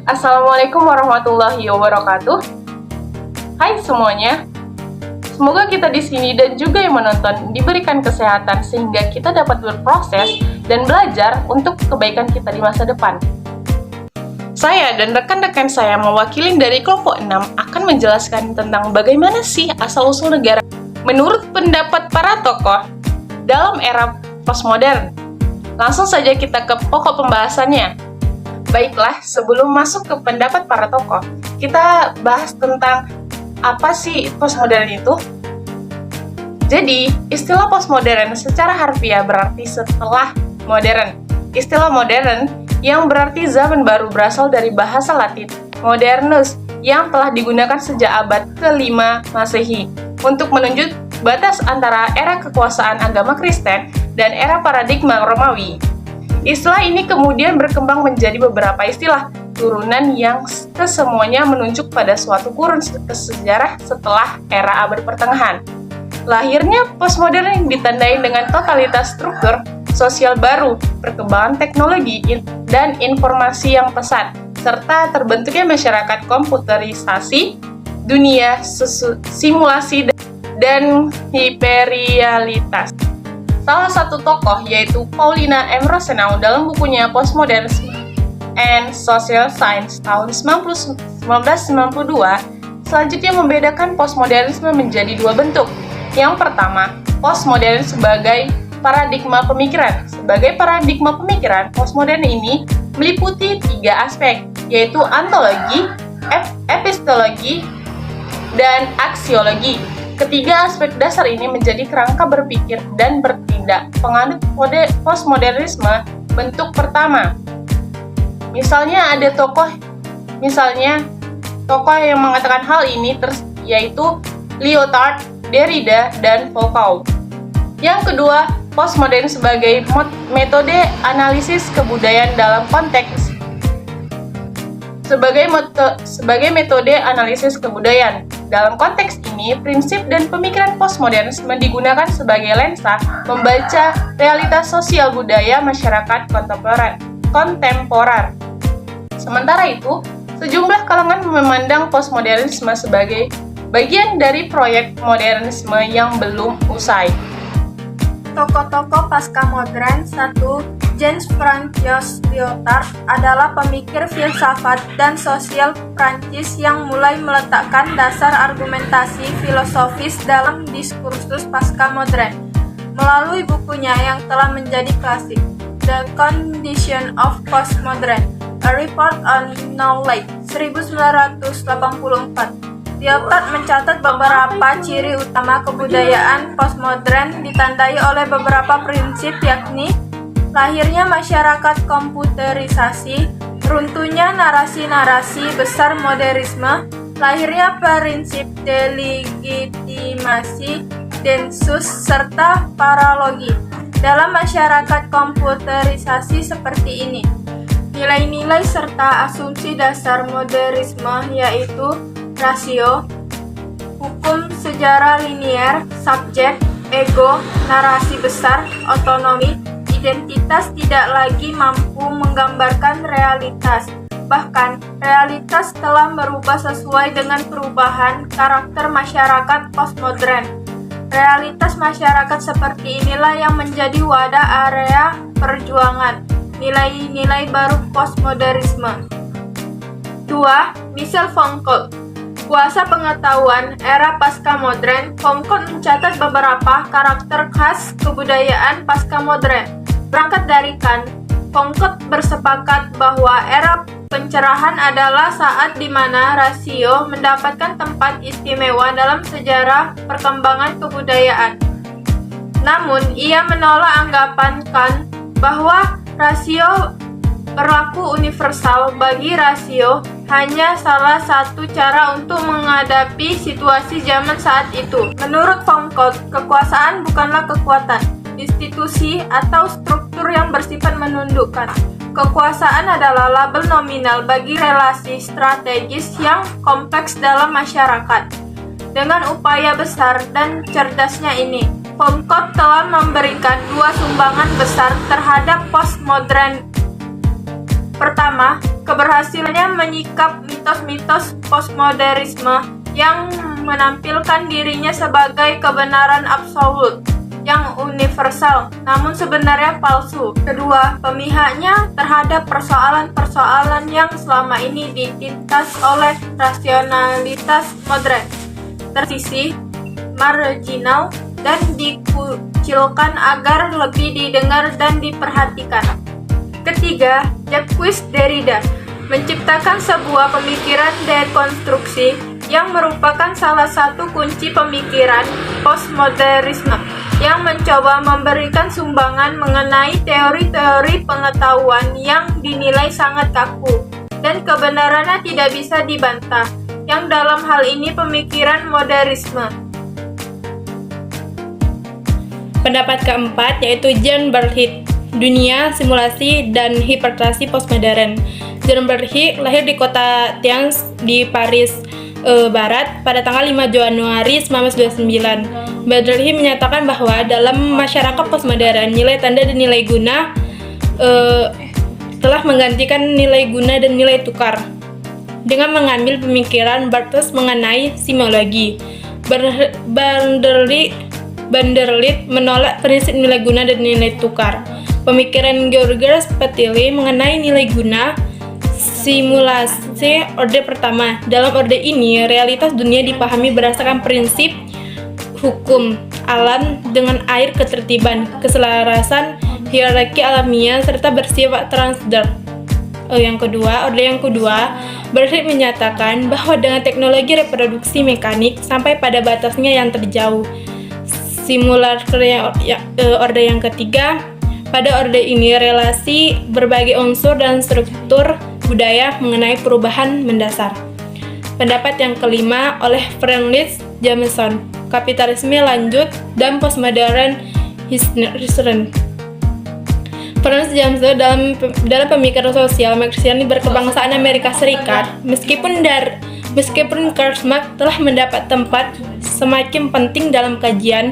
Assalamualaikum warahmatullahi wabarakatuh. Hai semuanya. Semoga kita di sini dan juga yang menonton diberikan kesehatan sehingga kita dapat berproses dan belajar untuk kebaikan kita di masa depan. Saya dan rekan-rekan saya mewakili dari kelompok 6 akan menjelaskan tentang bagaimana sih asal-usul negara menurut pendapat para tokoh dalam era postmodern. Langsung saja kita ke pokok pembahasannya. Baiklah, sebelum masuk ke pendapat para tokoh, kita bahas tentang apa sih postmodern itu. Jadi, istilah postmodern secara harfiah berarti setelah modern. Istilah modern yang berarti zaman baru berasal dari bahasa Latin modernus yang telah digunakan sejak abad ke-5 Masehi untuk menunjuk batas antara era kekuasaan agama Kristen dan era paradigma Romawi. Istilah ini kemudian berkembang menjadi beberapa istilah turunan yang kesemuanya menunjuk pada suatu kurun sejarah setelah era abad pertengahan. Lahirnya postmodern yang ditandai dengan totalitas struktur sosial baru, perkembangan teknologi dan informasi yang pesat, serta terbentuknya masyarakat komputerisasi, dunia simulasi dan hiperrealitas. Salah satu tokoh yaitu Paulina M. Rosenau dalam bukunya Postmodernism and Social Science tahun 1992 selanjutnya membedakan postmodernisme menjadi dua bentuk. Yang pertama, postmodern sebagai paradigma pemikiran. Sebagai paradigma pemikiran, postmodern ini meliputi tiga aspek, yaitu ontologi, epistologi, dan aksiologi. Ketiga aspek dasar ini menjadi kerangka berpikir dan bertindak penganut postmodernisme bentuk pertama. Misalnya ada tokoh yang mengatakan hal ini yaitu Lyotard, Derrida, dan Foucault. Yang kedua, postmodern sebagai metode analisis kebudayaan dalam konteks sebagai metode analisis kebudayaan. Dalam konteks ini, prinsip dan pemikiran postmodernisme digunakan sebagai lensa membaca realitas sosial budaya masyarakat kontemporer. Sementara itu, sejumlah kalangan memandang postmodernisme sebagai bagian dari proyek modernisme yang belum usai. Tokoh-tokoh pasca modern. 1. Jean-François Lyotard adalah pemikir filsafat dan sosial Prancis yang mulai meletakkan dasar argumentasi filosofis dalam diskursus pasca modern melalui bukunya yang telah menjadi klasik, The Condition of Postmodern, A Report on Knowledge, 1984. Lyotard mencatat beberapa ciri utama kebudayaan postmodern ditandai oleh beberapa prinsip, yakni lahirnya masyarakat komputerisasi, runtuhnya narasi-narasi besar modernisme, lahirnya prinsip delegitimasi, densus, serta paralogi. Dalam masyarakat komputerisasi seperti ini, nilai-nilai serta asumsi dasar modernisme yaitu rasio, hukum sejarah linier, subjek, ego, narasi besar, otonomi, identitas tidak lagi mampu menggambarkan realitas. Bahkan, realitas telah berubah sesuai dengan perubahan karakter masyarakat postmodern. Realitas masyarakat seperti inilah yang menjadi wadah area perjuangan nilai-nilai baru postmodernisme. 2. Michel Foucault, kuasa pengetahuan era pasca modern. Foucault mencatat beberapa karakter khas kebudayaan pasca modern. Berangkat dari Kant, Foucault bersepakat bahwa era pencerahan adalah saat di mana rasio mendapatkan tempat istimewa dalam sejarah perkembangan kebudayaan. Namun, ia menolak anggapan Kant bahwa rasio berlaku universal. Bagi rasio hanya salah satu cara untuk menghadapi situasi zaman saat itu. Menurut Foucault, kekuasaan bukanlah kekuatan, institusi, atau struktur yang bersifat menundukkan. Kekuasaan adalah label nominal bagi relasi strategis yang kompleks dalam masyarakat. Dengan upaya besar dan cerdasnya ini, Foucault telah memberikan dua sumbangan besar terhadap postmodern. Pertama, keberhasilannya menyikap mitos-mitos postmodernisme yang menampilkan dirinya sebagai kebenaran absolut yang universal, namun sebenarnya palsu. Kedua, pemihaknya terhadap persoalan-persoalan yang selama ini ditindas oleh rasionalitas modern, tersisih, marginal, dan dikucilkan agar lebih didengar dan diperhatikan. Ketiga, Jacques Derrida menciptakan sebuah pemikiran dekonstruksi yang merupakan salah satu kunci pemikiran postmodernisme yang mencoba memberikan sumbangan mengenai teori-teori pengetahuan yang dinilai sangat kaku dan kebenarannya tidak bisa dibantah, yang dalam hal ini pemikiran modernisme. Pendapat keempat yaitu Jean Berthier, dunia, simulasi, dan hipertrasi postmodern. Jean Berthier lahir di kota Thiers di Paris Barat pada tanggal 5 Januari 1929. Berthier menyatakan bahwa dalam masyarakat postmodern, nilai tanda dan nilai guna telah menggantikan nilai guna dan nilai tukar. Dengan mengambil pemikiran Barthes mengenai simiologi, Banderlit menolak prinsip nilai guna dan nilai tukar. Pemikiran Georges Petille mengenai nilai guna, simulasi orde pertama. Dalam orde ini, realitas dunia dipahami berdasarkan prinsip hukum alam dengan air ketertiban, keselarasan, hierarki alamiah, serta bersifat transder. Orde yang kedua, Berthier menyatakan bahwa dengan teknologi reproduksi mekanik sampai pada batasnya yang terjauh. Orde yang ketiga, pada orde ini relasi berbagai unsur dan struktur budaya mengenai perubahan mendasar. Pendapat yang kelima oleh Friedrich Jameson, kapitalisme lanjut dan postmodern history. Friedrich Jameson dalam pemikiran sosial Marxiani berkebangsaan Amerika Serikat, meskipun Karl Marx telah mendapat tempat semakin penting dalam kajian.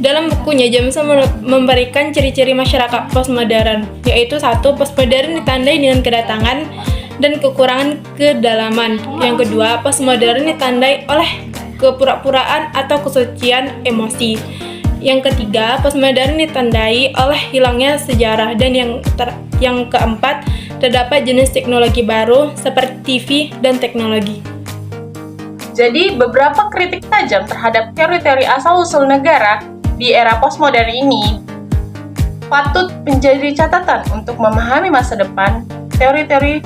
Dalam bukunya, Jameson memberikan ciri-ciri masyarakat postmodern, yaitu 1. Postmodern ditandai dengan kedatangan dan kekurangan kedalaman. Yang kedua, postmodern ditandai oleh kepura-puraan atau kesucian emosi. Yang ketiga, postmodern ditandai oleh hilangnya sejarah. Dan yang keempat, terdapat jenis teknologi baru seperti TV dan teknologi. Jadi, beberapa kritik tajam terhadap teori-teori asal-usul negara di era postmodern ini patut menjadi catatan untuk memahami masa depan teori-teori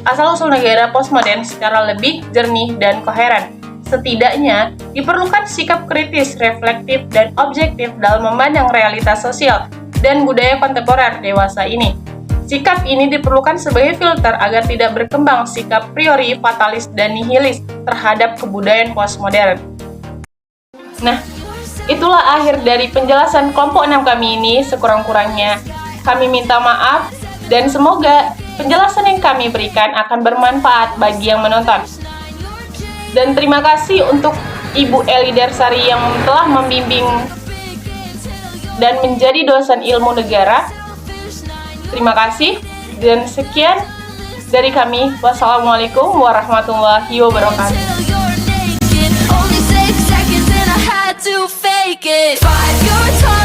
asal-usul negara postmodern secara lebih jernih dan koheren. Setidaknya, diperlukan sikap kritis, reflektif, dan objektif dalam memandang realitas sosial dan budaya kontemporer dewasa ini. Sikap ini diperlukan sebagai filter agar tidak berkembang sikap priori, fatalis, dan nihilis terhadap kebudayaan postmodern. Nah, itulah akhir dari penjelasan kelompok 6 kami ini. Sekurang-kurangnya kami minta maaf dan semoga penjelasan yang kami berikan akan bermanfaat bagi yang menonton. Dan terima kasih untuk Ibu Eli Darsari yang telah membimbing dan menjadi dosen ilmu negara. Terima kasih dan sekian dari kami. Wassalamualaikum warahmatullahi wabarakatuh. To fake it. 5 your time.